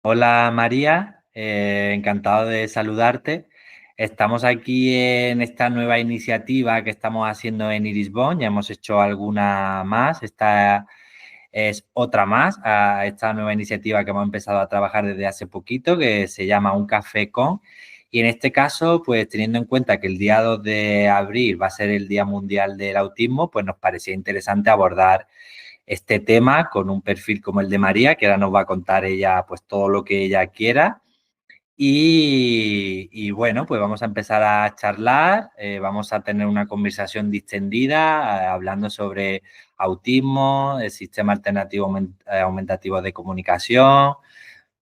Hola María, encantado de saludarte. Estamos aquí en esta nueva iniciativa que estamos haciendo en Irisbon. Ya hemos hecho alguna más. Esta es otra más a esta nueva iniciativa que hemos empezado a trabajar desde hace poquito, que se llama Un Café con. Y en este caso, pues teniendo en cuenta que el día 2 de abril va a ser el Día Mundial del Autismo, pues nos parecía interesante abordar este tema con un perfil como el de María, que ahora nos va a contar ella pues todo lo que ella quiera. Y bueno, pues vamos a empezar a charlar, vamos a tener una conversación distendida, hablando sobre autismo, el sistema alternativo aumentativo de comunicación,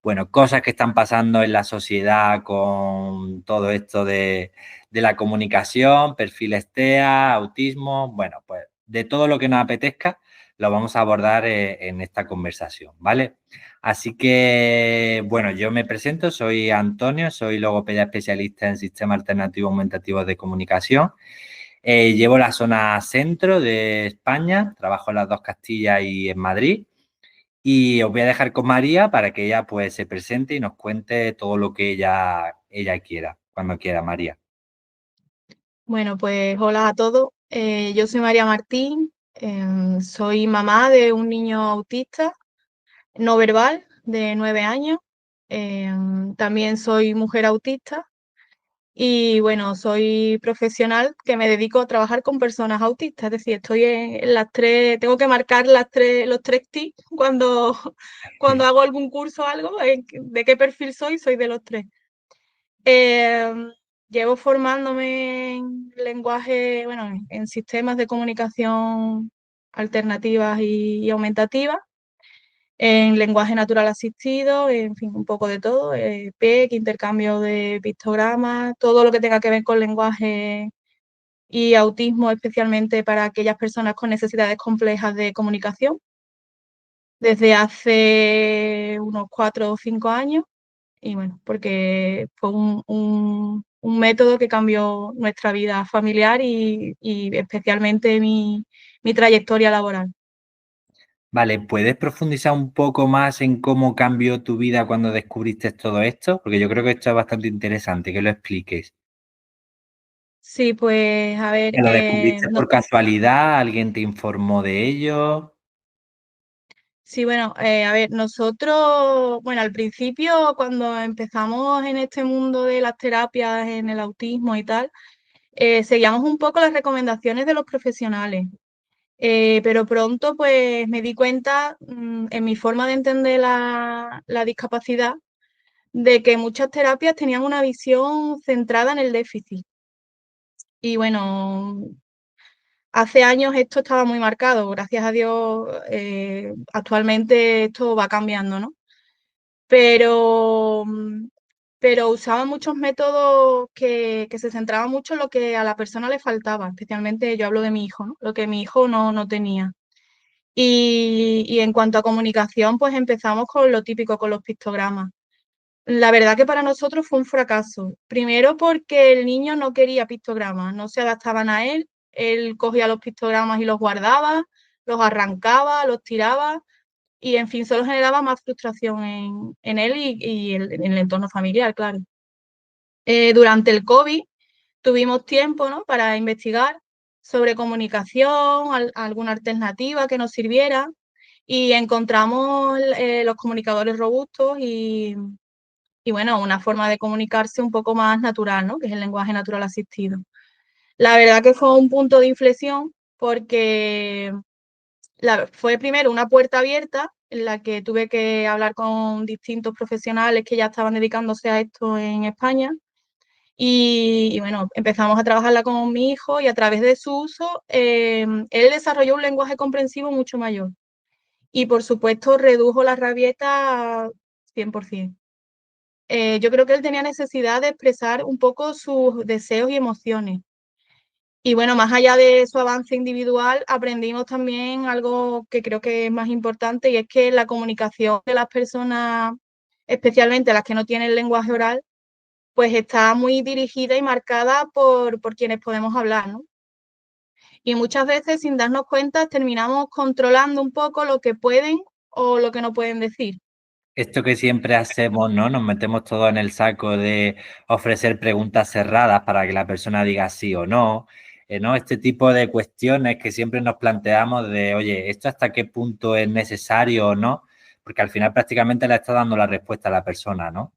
bueno, cosas que están pasando en la sociedad con todo esto de la comunicación, perfiles TEA, autismo, bueno, pues de todo lo que nos apetezca lo vamos a abordar en esta conversación, ¿vale? Así que, bueno, yo me presento, soy Antonio, soy logopeda especialista en sistema alternativo aumentativo de comunicación. Llevo la zona centro de España, trabajo en las dos Castillas y en Madrid. Y os voy a dejar con María para que ella pues se presente y nos cuente todo lo que ella quiera, cuando quiera, María. Bueno, pues hola a todos. Yo soy María Martín, soy mamá de un niño autista no verbal de 9 años. También soy mujer autista y bueno, soy profesional que me dedico a trabajar con personas autistas. Es decir, estoy en las tres, tengo que marcar los tres tics cuando, cuando hago algún curso o algo, de qué perfil soy de los tres. Eh, Llevo formándome en lenguaje, bueno, en sistemas de comunicación alternativas y aumentativas, en lenguaje natural asistido, en fin, un poco de todo, PEC, intercambio de pictogramas, todo lo que tenga que ver con lenguaje y autismo, especialmente para aquellas personas con necesidades complejas de comunicación, desde hace unos 4 o 5 años. Y bueno, porque fue un método que cambió nuestra vida familiar y especialmente mi trayectoria laboral. Vale, ¿puedes profundizar un poco más en cómo cambió tu vida cuando descubriste todo esto? Porque yo creo que esto es bastante interesante, que lo expliques. Sí, pues a ver, ¿Que lo descubriste por casualidad? ¿Alguien te informó de ello? sí, bueno, a ver, nosotros, bueno, al principio cuando empezamos en este mundo de las terapias, en el autismo y tal, seguíamos un poco las recomendaciones de los profesionales. Pero pronto pues me di cuenta, en mi forma de entender la discapacidad, de que muchas terapias tenían una visión centrada en el déficit. Y bueno, hace años esto estaba muy marcado, gracias a Dios, actualmente esto va cambiando, ¿no? Pero, pero usaban muchos métodos que se centraban mucho en lo que a la persona le faltaba, especialmente yo hablo de mi hijo, ¿no? Lo que mi hijo no tenía. Y en cuanto a comunicación, pues empezamos con lo típico, con los pictogramas. La verdad que para nosotros fue un fracaso. Primero porque el niño no quería pictogramas, no se adaptaban a él. Él cogía los pictogramas y los guardaba, los arrancaba, los tiraba y, en fin, solo generaba más frustración en él y en el entorno familiar, claro. Durante el COVID tuvimos tiempo, ¿no?, para investigar sobre comunicación, alguna alternativa que nos sirviera y encontramos los comunicadores robustos y, bueno, una forma de comunicarse un poco más natural, ¿no?, que es el lenguaje natural asistido. La verdad que fue un punto de inflexión porque fue primero una puerta abierta en la que tuve que hablar con distintos profesionales que ya estaban dedicándose a esto en España. Y bueno, empezamos a trabajarla con mi hijo y a través de su uso, él desarrolló un lenguaje comprensivo mucho mayor. Y por supuesto redujo la rabieta 100%. Yo creo que él tenía necesidad de expresar un poco sus deseos y emociones. Y bueno, más allá de su avance individual, aprendimos también algo que creo que es más importante y es que la comunicación de las personas, especialmente las que no tienen lenguaje oral, pues está muy dirigida y marcada por quienes podemos hablar, ¿no? Y muchas veces, sin darnos cuenta, terminamos controlando un poco lo que pueden o lo que no pueden decir. Esto que siempre hacemos, ¿no? Nos metemos todos en el saco de ofrecer preguntas cerradas para que la persona diga sí o no, ¿no? Este tipo de cuestiones que siempre nos planteamos de, oye, ¿esto hasta qué punto es necesario o no? Porque al final prácticamente le está dando la respuesta a la persona, ¿no?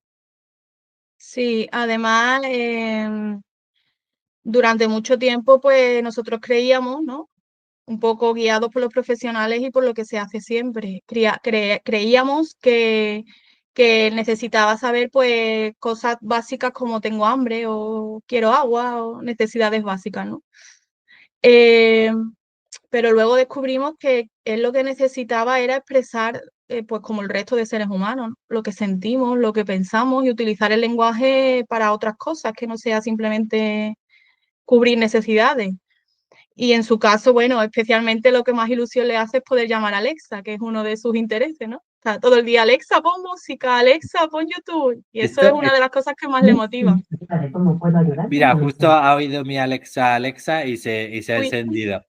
Sí, además, durante mucho tiempo, pues nosotros creíamos, ¿no? Un poco guiados por los profesionales y por lo que se hace siempre. Creíamos que necesitaba saber pues cosas básicas como tengo hambre o quiero agua o necesidades básicas, ¿no? Eh, pero luego descubrimos que él lo que necesitaba era expresar, pues como el resto de seres humanos, ¿no? Lo que sentimos, lo que pensamos y utilizar el lenguaje para otras cosas, que no sea simplemente cubrir necesidades. Y en su caso, bueno, especialmente lo que más ilusión le hace es poder llamar a Alexa, que es uno de sus intereses, ¿no? O sea, todo el día, Alexa, pon música, Alexa, pon YouTube. Y eso es Esto, una de las cosas que más le motiva. mira, justo ha oído mi Alexa, Alexa y se ha Uy, encendido.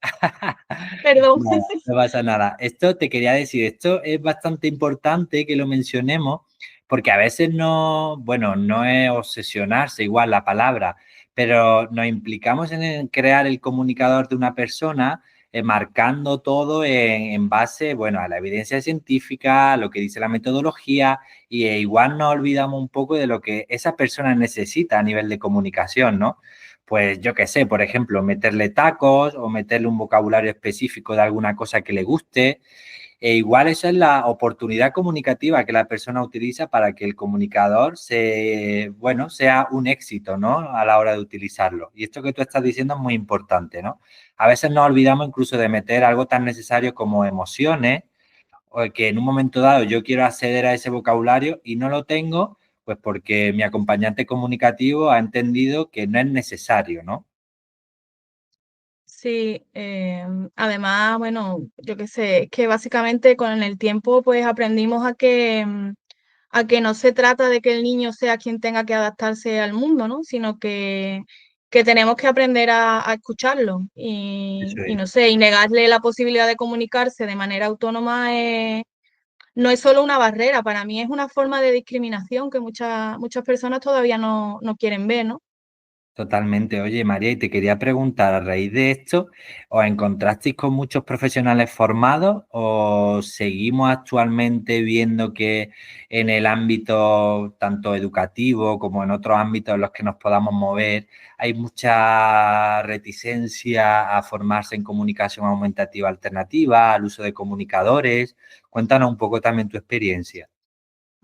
perdón. Nada, no pasa nada. Esto te quería decir, esto es bastante importante que lo mencionemos porque a veces no, bueno, no es obsesionarse igual la palabra, pero nos implicamos en crear el comunicador de una persona marcando todo en base, bueno, a la evidencia científica, a lo que dice la metodología y igual nos olvidamos un poco de lo que esa persona necesita a nivel de comunicación, ¿no? Pues yo qué sé, por ejemplo, meterle tacos o meterle un vocabulario específico de alguna cosa que le guste. E igual esa es la oportunidad comunicativa que la persona utiliza para que el comunicador bueno, sea un éxito, ¿no? A la hora de utilizarlo. Y esto que tú estás diciendo es muy importante, ¿no? A veces nos olvidamos incluso de meter algo tan necesario como emociones, o que en un momento dado yo quiero acceder a ese vocabulario y no lo tengo, pues porque mi acompañante comunicativo ha entendido que no es necesario, ¿no? Sí, además, bueno, yo qué sé, que básicamente con el tiempo pues aprendimos a que no se trata de que el niño sea quien tenga que adaptarse al mundo, ¿no? Sino que tenemos que aprender a escucharlo Eso y es. no sé, y negarle la posibilidad de comunicarse de manera autónoma no es solo una barrera, para mí es una forma de discriminación que muchas personas todavía no quieren ver, ¿no? Totalmente. Oye, María, y te quería preguntar, a raíz de esto, ¿os encontrasteis con muchos profesionales formados o seguimos actualmente viendo que en el ámbito tanto educativo como en otros ámbitos en los que nos podamos mover hay mucha reticencia a formarse en comunicación aumentativa alternativa, al uso de comunicadores? Cuéntanos un poco también tu experiencia.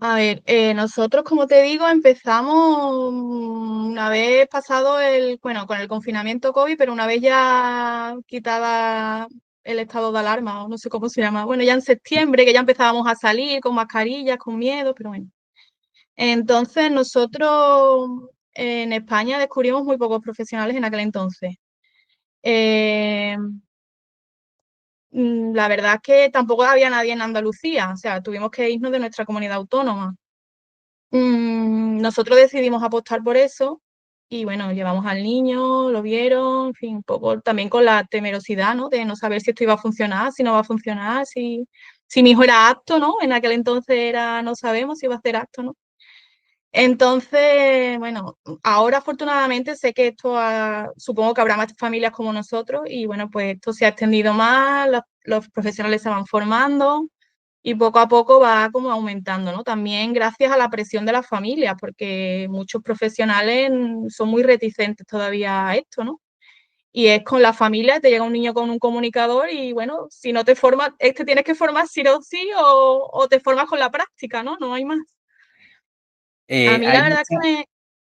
A ver, nosotros, como te digo, empezamos una vez pasado bueno, con el confinamiento COVID, pero una vez ya quitada el estado de alarma, o no sé cómo se llama. Bueno, ya en septiembre, que ya empezábamos a salir con mascarillas, con miedo, pero bueno. Entonces, nosotros en España descubrimos muy pocos profesionales en aquel entonces. Eh, la verdad es que tampoco había nadie en Andalucía, o sea, tuvimos que irnos de nuestra comunidad autónoma. Nosotros decidimos apostar por eso y bueno, llevamos al niño, lo vieron, en fin, un poco también con la temerosidad, ¿no? De no saber si esto iba a funcionar, si no va a funcionar, si mi hijo era apto, ¿no? En aquel entonces era, no sabemos si iba a ser apto, ¿no? Entonces, bueno, ahora afortunadamente sé que supongo que habrá más familias como nosotros y bueno, pues esto se ha extendido más, los profesionales se van formando y poco a poco va como aumentando, ¿no? También gracias a la presión de las familias, porque muchos profesionales son muy reticentes todavía a esto, ¿no? Y es con la familia, te llega un niño con un comunicador y bueno, si no te formas, este tienes que formar sí o sí o te formas con la práctica, ¿no? No hay más. A mí Hay la verdad es que mucha...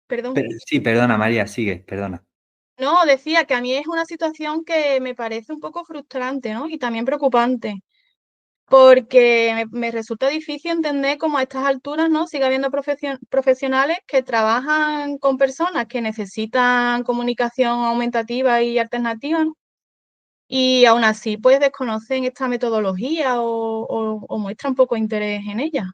perdón. Sí, perdona, María, sigue, perdona. No, decía que a mí es una situación que me parece un poco frustrante, ¿no? Y también preocupante, porque me resulta difícil entender cómo a estas alturas, ¿no? Sigue habiendo profesionales que trabajan con personas que necesitan comunicación aumentativa y alternativa, ¿no? Y aún así, pues desconocen esta metodología o muestran poco interés en ella.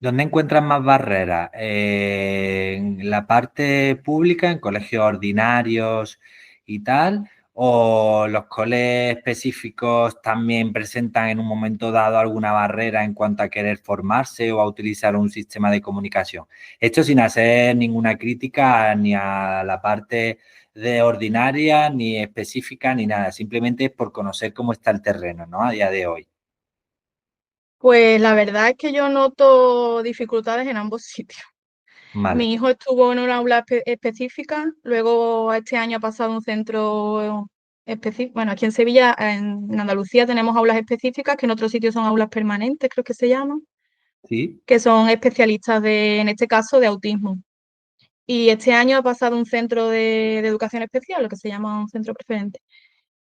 ¿Dónde encuentran más barreras? ¿En la parte pública, en colegios ordinarios y tal? ¿O los coles específicos también presentan en un momento dado alguna barrera en cuanto a querer formarse o a utilizar un sistema de comunicación? Esto sin hacer ninguna crítica ni a la parte de ordinaria, ni específica, ni nada. Simplemente es por conocer cómo está el terreno, ¿no? A día de hoy. Pues la verdad es que yo noto dificultades en ambos sitios. Vale, Mi hijo estuvo en una aula específica, luego este año ha pasado a un centro específico. Bueno, aquí en Sevilla, en Andalucía, tenemos aulas específicas, que en otros sitios son aulas permanentes, creo que se llaman, sí, que son especialistas en este caso, de autismo. Y este año ha pasado a un centro de educación especial, lo que se llama un centro preferente.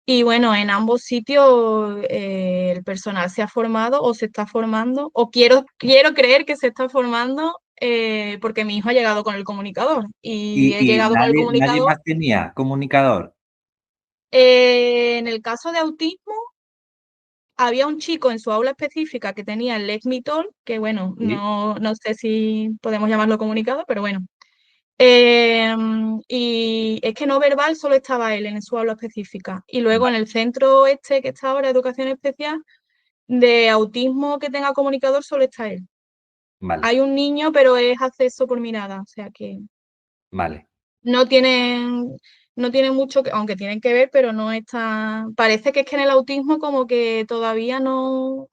Y bueno, en ambos sitios el personal se ha formado o se está formando, o quiero creer que se está formando porque mi hijo ha llegado con el comunicador y he y llegado con el nadie comunicador. más tenía comunicador. En el caso de autismo, había un chico en su aula específica que tenía el Lexmitol, que bueno, Sí, no sé si podemos llamarlo comunicador, pero bueno. Y es que no verbal solo estaba él en su aula específica. Y luego en vale, el centro este que está ahora, Educación Especial, de autismo que tenga comunicador, solo está él. vale, Hay un niño, pero es acceso por mirada, o sea que vale. no tienen, no tienen mucho, aunque tienen que ver, pero no está. Parece que es que en el autismo como que todavía no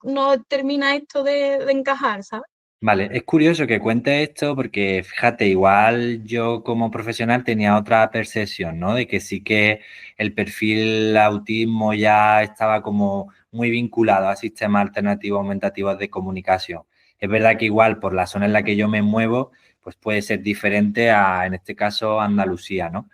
termina esto de encajar, ¿sabes? Vale, es curioso que cuente esto porque fíjate, igual yo como profesional tenía otra percepción, ¿no? De que sí que el perfil autismo ya estaba como muy vinculado a sistemas alternativos aumentativos de comunicación. Es verdad que igual por la zona en la que yo me muevo, pues puede ser diferente a, en este caso, Andalucía, ¿no?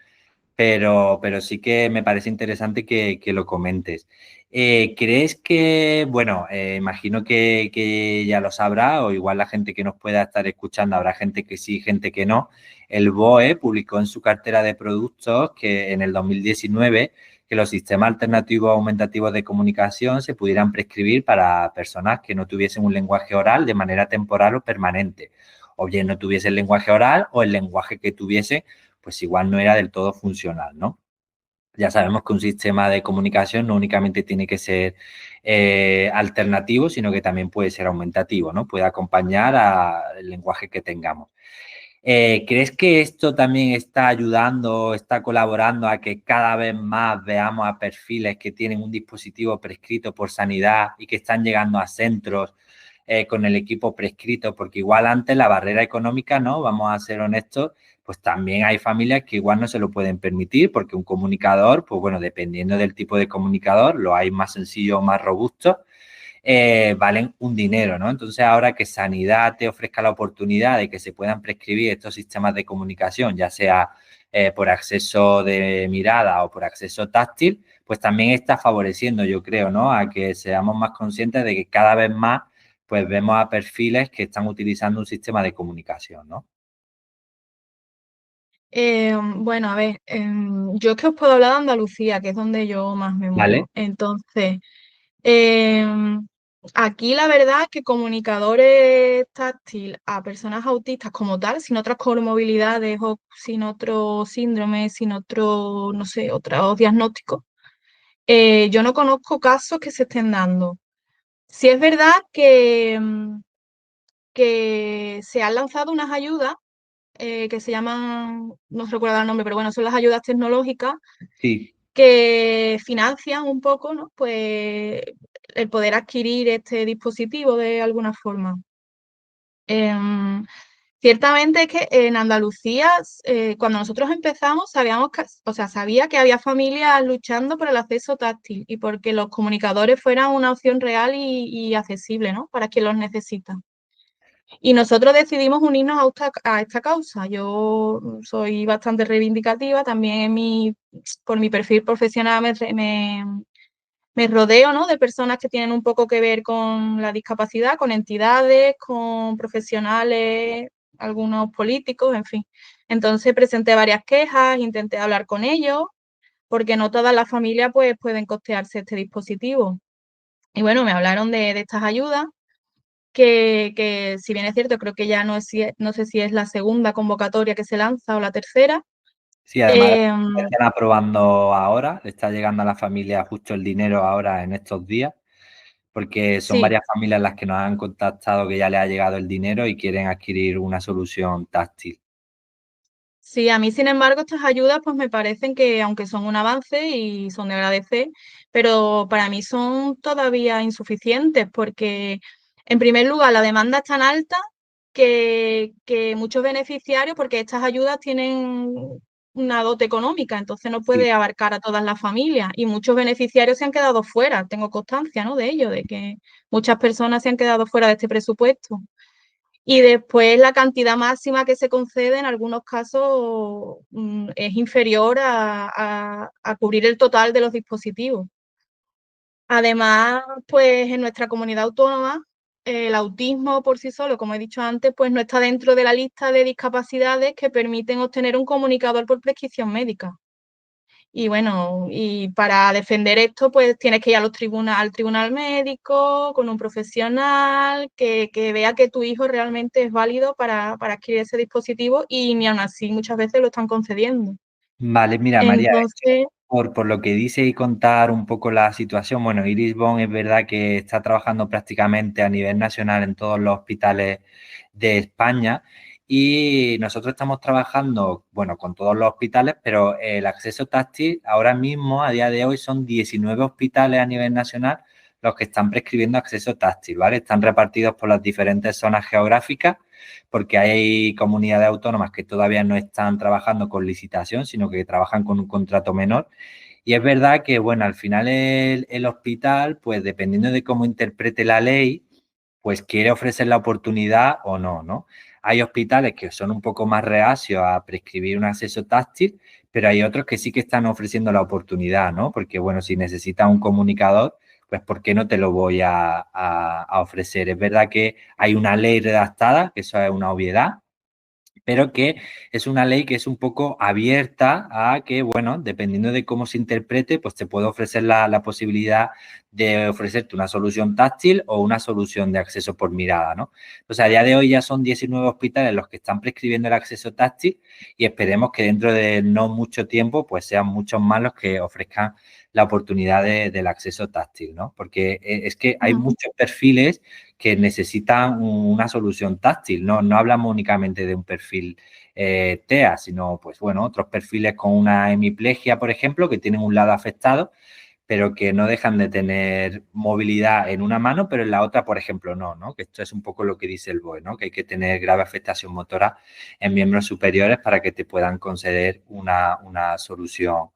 Pero sí que me parece interesante que lo comentes. ¿Crees que, bueno, imagino que ya lo sabrá, o igual la gente que nos pueda estar escuchando, habrá gente que sí, gente que no? El BOE publicó en su cartera de productos que en el 2019 que los sistemas alternativos aumentativos de comunicación se pudieran prescribir para personas que no tuviesen un lenguaje oral de manera temporal o permanente, o bien no tuviesen lenguaje oral o el lenguaje que tuviesen pues igual no era del todo funcional, ¿no? Ya sabemos que un sistema de comunicación no únicamente tiene que ser alternativo, sino que también puede ser aumentativo, ¿no? Puede acompañar al lenguaje que tengamos. ¿Crees que esto también está ayudando, está colaborando a que cada vez más veamos a perfiles que tienen un dispositivo prescrito por sanidad y que están llegando a centros con el equipo prescrito? Porque igual antes la barrera económica, ¿no? Vamos a ser honestos, pues también hay familias que igual no se lo pueden permitir porque un comunicador, pues bueno, dependiendo del tipo de comunicador, lo hay más sencillo o más robusto, valen un dinero, ¿no? Entonces, ahora que Sanidad te ofrezca la oportunidad de que se puedan prescribir estos sistemas de comunicación, ya sea por acceso de mirada o por acceso táctil, pues también está favoreciendo, yo creo, ¿no? A que seamos más conscientes de que cada vez más, pues vemos a perfiles que están utilizando un sistema de comunicación, ¿no? Bueno, a ver, yo es que os puedo hablar de Andalucía, que es donde yo más me muevo. ¿Vale? Entonces, em, aquí la verdad es que comunicadores táctil a personas autistas como tal, sin otras comorbilidades o sin otro síndrome, sin otro, no sé, otros diagnósticos, yo no conozco casos que se estén dando. Sí es verdad que se han lanzado unas ayudas que se llaman, no recuerdo el nombre, pero bueno, son las ayudas tecnológicas Sí, que financian un poco, ¿no? Pues el poder adquirir este dispositivo de alguna forma. Em, Ciertamente es que en Andalucía, cuando nosotros empezamos, sabíamos que, o sea, sabía que había familias luchando por el acceso táctil y porque los comunicadores fueran una opción real y accesible, ¿no? Para quien los necesita. Y nosotros decidimos unirnos a esta causa. Yo soy bastante reivindicativa, también por mi perfil profesional me rodeo, ¿no? De personas que tienen un poco que ver con la discapacidad, con entidades, con profesionales, algunos políticos, en fin. Entonces presenté varias quejas, intenté hablar con ellos, porque no todas las familias pues, pueden costearse este dispositivo. Y bueno, me hablaron de estas ayudas que si bien es cierto, creo que ya no sé si es la segunda convocatoria que se lanza o la tercera, Sí, además Em, están aprobando ahora, le está llegando a la familia justo el dinero ahora en estos días, porque son sí. varias familias las que nos han contactado que ya les ha llegado el dinero y quieren adquirir una solución táctil. Sí, a mí, sin embargo, estas ayudas pues me parecen que, aunque son un avance y son de agradecer, pero para mí son todavía insuficientes porque, en primer lugar, la demanda es tan alta que muchos beneficiarios, porque estas ayudas tienen una dote económica, entonces no Sí. puede abarcar a todas las familias y muchos beneficiarios se han quedado fuera. Tengo constancia, ¿no?, de ello, de que muchas personas se han quedado fuera de este presupuesto. Y después la cantidad máxima que se concede en algunos casos es inferior a cubrir el total de los dispositivos. Además, pues en nuestra comunidad autónoma, el autismo por sí solo, como he dicho antes, pues no está dentro de la lista de discapacidades que permiten obtener un comunicador por prescripción médica. Y bueno, y para defender esto, pues tienes que ir a al tribunal médico, con un profesional, que vea que tu hijo realmente es válido para adquirir ese dispositivo y ni aun así muchas veces lo están concediendo. Vale, mira, María, Entonces, por lo que dice y contar un poco la situación, bueno, Iris Bond es verdad que está trabajando prácticamente a nivel nacional en todos los hospitales de España y nosotros estamos trabajando, bueno, con todos los hospitales, pero el acceso táctil ahora mismo, a día de hoy, son 19 hospitales a nivel nacional los que están prescribiendo acceso táctil, ¿vale? Están repartidos por las diferentes zonas geográficas porque hay comunidades autónomas que todavía no están trabajando con licitación, sino que trabajan con un contrato menor. Y es verdad que, bueno, al final el hospital, pues dependiendo de cómo interprete la ley, pues quiere ofrecer la oportunidad o no, ¿no? Hay hospitales que son un poco más reacios a prescribir un acceso táctil, pero hay otros que sí que están ofreciendo la oportunidad, ¿no? Porque, bueno, si necesitas un comunicador, pues ¿por qué no te lo voy a ofrecer? Es verdad que hay una ley redactada, que eso es una obviedad, pero que es una ley que es un poco abierta a que, bueno, dependiendo de cómo se interprete, pues te puede ofrecer la posibilidad de ofrecerte una solución táctil o una solución de acceso por mirada, ¿no? Entonces, a día de hoy ya son 19 hospitales los que están prescribiendo el acceso táctil y esperemos que dentro de no mucho tiempo, pues sean muchos más los que ofrezcan la oportunidad del acceso táctil, ¿no? Porque es que hay ujú, muchos perfiles que necesitan una solución táctil. No hablamos únicamente de un perfil TEA, sino, pues bueno, otros perfiles con una hemiplegia, por ejemplo, que tienen un lado afectado, pero que no dejan de tener movilidad en una mano, pero en la otra, por ejemplo, no, ¿no? Que esto es un poco lo que dice el BOE, ¿no? Que hay que tener grave afectación motora en miembros superiores para que te puedan conceder una solución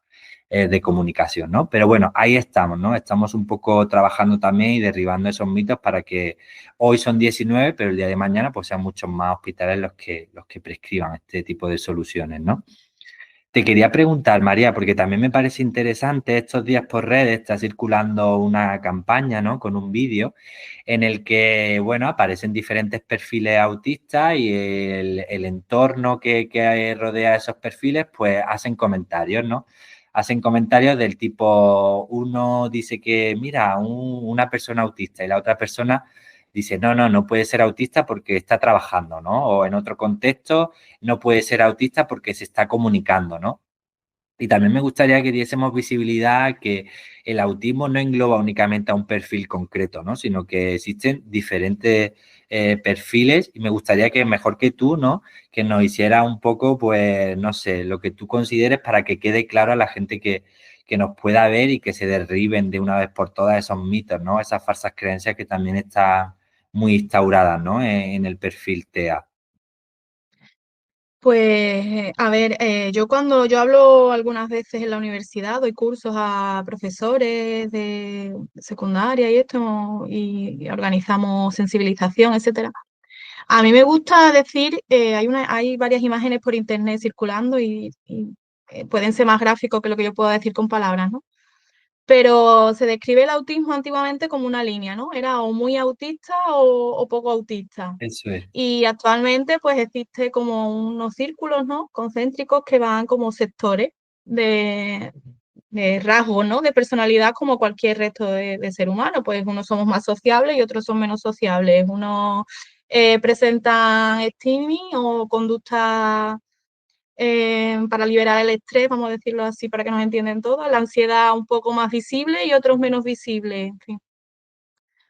de comunicación, ¿no? Pero bueno, ahí estamos, ¿no? Estamos un poco trabajando también y derribando esos mitos para que hoy son 19, pero el día de mañana pues sean muchos más hospitales los que prescriban este tipo de soluciones, ¿no? Te quería preguntar, María, porque también me parece interesante, estos días por redes está circulando una campaña, ¿no? Con un vídeo en el que, bueno, aparecen diferentes perfiles autistas y el entorno que rodea esos perfiles, pues hacen comentarios, ¿no? Hacen comentarios del tipo, uno dice que, mira, una persona autista y la otra persona dice, no puede ser autista porque está trabajando, ¿no? O en otro contexto no puede ser autista porque se está comunicando, ¿no? Y también me gustaría que diésemos visibilidad a que el autismo no engloba únicamente a un perfil concreto, ¿no? Sino que existen diferentes perfiles y me gustaría que mejor que tú, ¿no? Que nos hiciera un poco, pues, no sé, lo que tú consideres para que quede claro a la gente que nos pueda ver y que se derriben de una vez por todas esos mitos, ¿no? Esas falsas creencias que también están muy instauradas, ¿no? En el perfil TEA. pues, a ver, yo cuando yo hablo algunas veces en la universidad, doy cursos a profesores de secundaria y esto, y organizamos sensibilización, etcétera. A mí me gusta decir, hay varias imágenes por internet circulando y pueden ser más gráficos que lo que yo puedo decir con palabras, ¿no? Pero se describe el autismo antiguamente como una línea, ¿no? Era o muy autista o poco autista. Eso es. Y actualmente pues existe como unos círculos, ¿no? Concéntricos que van como sectores de, de rasgos, ¿no? De personalidad como cualquier resto de ser humano. Pues unos somos más sociables y otros son menos sociables. Unos presentan estimis o conducta para liberar el estrés, vamos a decirlo así, para que nos entiendan todos, la ansiedad un poco más visible y otros menos visibles, en fin.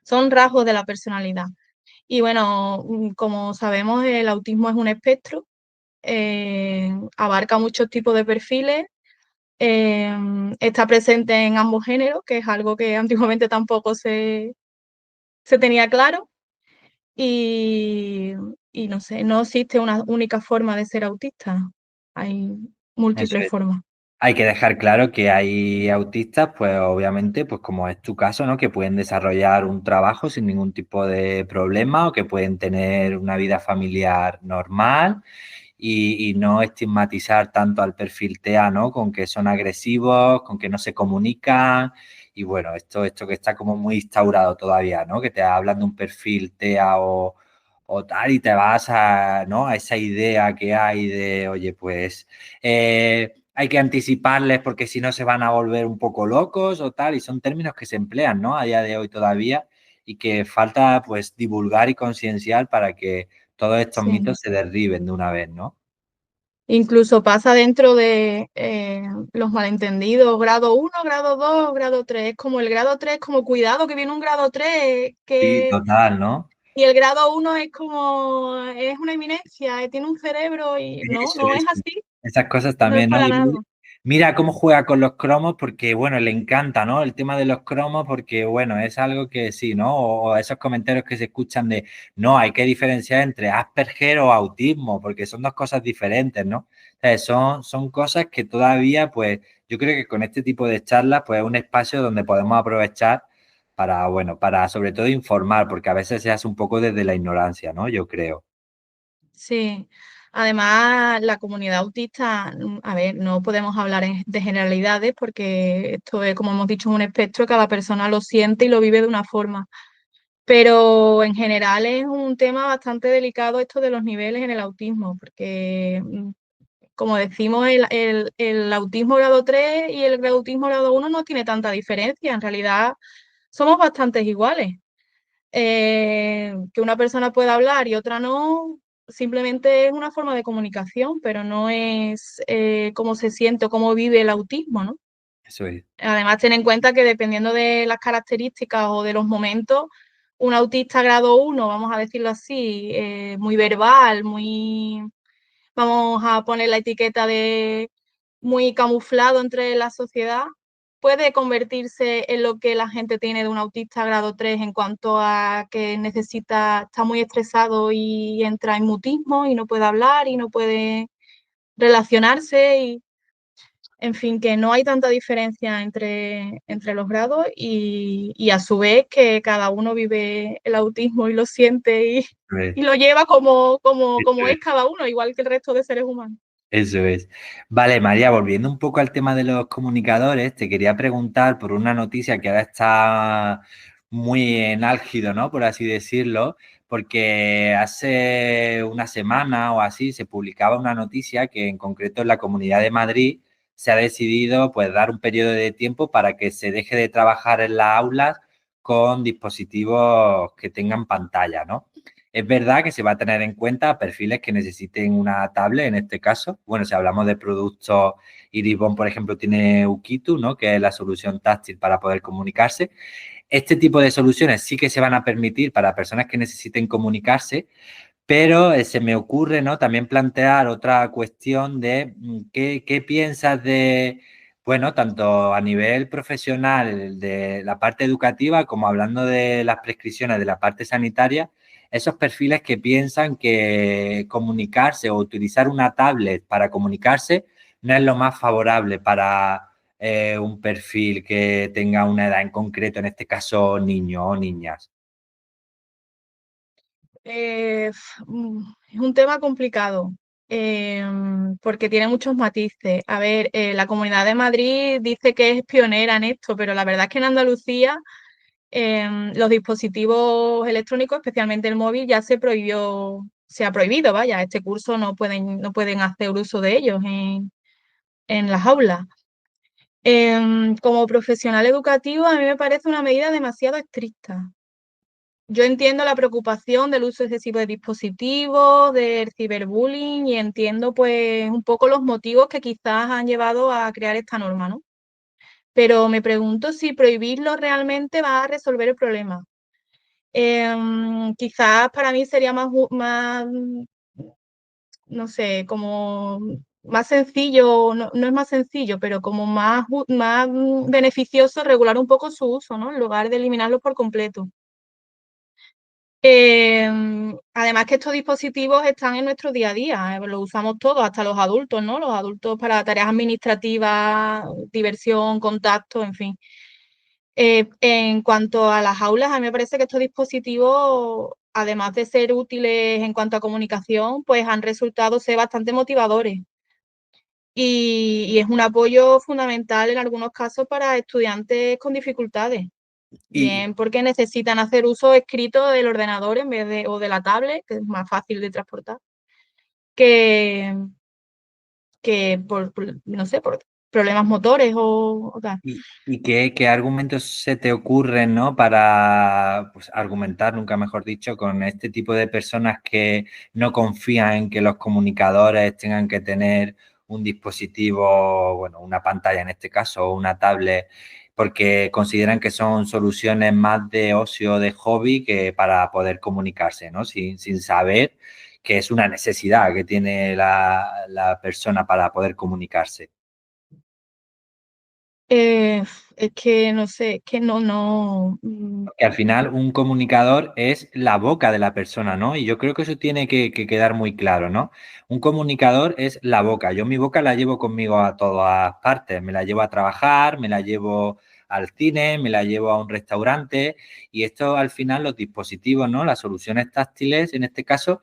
Son rasgos de la personalidad. Y bueno, como sabemos, el autismo es un espectro, abarca muchos tipos de perfiles, está presente en ambos géneros, que es algo que antiguamente tampoco se tenía claro, y, y no sé, no existe una única forma de ser autista, hay Eso múltiples es. formas. Hay que dejar claro que hay autistas, pues obviamente, pues como es tu caso, ¿no? Que pueden desarrollar un trabajo sin ningún tipo de problema o que pueden tener una vida familiar normal y no estigmatizar tanto al perfil TEA, ¿no? Con que son agresivos, con que no se comunican y bueno, esto que está como muy instaurado todavía, ¿no? Que te hablan de un perfil TEA o tal y te vas a, ¿no? A esa idea que hay de, oye, pues hay que anticiparles porque si no se van a volver un poco locos o tal y son términos que se emplean, ¿no? A día de hoy todavía y que falta pues divulgar y concienciar para que todos estos Sí. mitos se derriben de una vez, ¿no? Incluso pasa dentro de los malentendidos, grado 1, grado 2, grado 3. Es como el grado 3, como cuidado que viene un grado 3, Sí, que... total, ¿no? y el grado 1 es como, es una eminencia, tiene un cerebro y no, Eso, no es eso. así, Esas cosas no es también, ¿no? para Y nada. mira cómo juega con los cromos porque, bueno, le encanta, ¿no? El tema de los cromos porque, bueno, es algo que sí, ¿no? O esos comentarios que se escuchan de, no, hay que diferenciar entre Asperger o autismo porque son dos cosas diferentes, ¿no? O sea, son cosas que todavía, pues, yo creo que con este tipo de charlas, pues, es un espacio donde podemos aprovechar para, bueno, para sobre todo informar porque a veces se hace un poco desde la ignorancia, ¿no? Yo creo. Sí, además la comunidad autista, a ver, no podemos hablar de generalidades porque esto es, como hemos dicho, un espectro, cada persona lo siente y lo vive de una forma. Pero en general es un tema bastante delicado esto de los niveles en el autismo, porque como decimos, el autismo grado 3 y el autismo grado 1 no tiene tanta diferencia, en realidad somos bastantes iguales. Que una persona pueda hablar y otra no, simplemente es una forma de comunicación, pero no es cómo se siente o cómo vive el autismo, ¿no? Eso es. Además, ten en cuenta que dependiendo de las características o de los momentos, un autista grado 1, vamos a decirlo así, muy verbal, muy, vamos a poner la etiqueta de muy camuflado entre la sociedad, puede convertirse en lo que la gente tiene de un autista grado 3 en cuanto a que necesita, está muy estresado y entra en mutismo y no puede hablar y no puede relacionarse y en fin, que no hay tanta diferencia entre los grados y a su vez que cada uno vive el autismo y lo siente y lo lleva como Eso es es. cada uno, igual que el resto de seres humanos. Eso es. Vale, María, volviendo un poco al tema de los comunicadores, te quería preguntar por una noticia que ahora está muy en álgido, ¿no? Por así decirlo, porque hace una semana o así se publicaba una noticia que en concreto en la Comunidad de Madrid se ha decidido pues dar un periodo de tiempo para que se deje de trabajar en las aulas con dispositivos que tengan pantalla, ¿no? Es verdad que se va a tener en cuenta perfiles que necesiten una tablet en este caso. Bueno, si hablamos de productos, Irisbon, por ejemplo, tiene Ukitu, ¿no? Que es la solución táctil para poder comunicarse. Este tipo de soluciones sí que se van a permitir para personas que necesiten comunicarse, pero se me ocurre, ¿no? También plantear otra cuestión de qué piensas de, bueno, tanto a nivel profesional, de la parte educativa, como hablando de las prescripciones de la parte sanitaria, esos perfiles que piensan que comunicarse o utilizar una tablet para comunicarse no es lo más favorable para un perfil que tenga una edad en concreto, en este caso niños o niñas. Es un tema complicado porque tiene muchos matices. A ver, la Comunidad de Madrid dice que es pionera en esto, pero la verdad es que en Andalucía los dispositivos electrónicos, especialmente el móvil, ya se ha prohibido, vaya, este curso no pueden hacer uso de ellos en las aulas. Como profesional educativo, a mí me parece una medida demasiado estricta. yo entiendo la preocupación del uso excesivo de dispositivos, del ciberbullying y entiendo pues un poco los motivos que quizás han llevado a crear esta norma, ¿no? Pero me pregunto si prohibirlo realmente va a resolver el problema. Quizás para mí sería más, no sé, como más sencillo, no, no es más sencillo, pero como más beneficioso regular un poco su uso, ¿no? En lugar de eliminarlo por completo. Además que estos dispositivos están en nuestro día a día, los usamos todos, hasta los adultos, ¿no? Los adultos para tareas administrativas, diversión, contacto, en fin. En cuanto a las aulas, a mí me parece que estos dispositivos, además de ser útiles en cuanto a comunicación, pues han resultado ser bastante motivadores. Y es un apoyo fundamental en algunos casos para estudiantes con dificultades. Y, Bien, porque necesitan hacer uso escrito del ordenador en vez de, o de la tablet, que es más fácil de transportar, que, no sé, por problemas motores o tal. y qué argumentos se te ocurren, ¿no? Para pues, argumentar, nunca mejor dicho, con este tipo de personas que no confían en que los comunicadores tengan que tener un dispositivo, bueno, una pantalla en este caso, o una tablet, porque consideran que son soluciones más de ocio, de hobby, que para poder comunicarse, ¿no? Sin saber que es una necesidad que tiene la persona para poder comunicarse. Eh, es que no sé, es que Que al final un comunicador es la boca de la persona, ¿no? Y yo creo que eso tiene que quedar muy claro, ¿no? Un comunicador es la boca. Yo mi boca la llevo conmigo a todas partes. Me la llevo a trabajar, me la llevo al cine, me la llevo a un restaurante y esto al final los dispositivos, ¿no? Las soluciones táctiles, en este caso,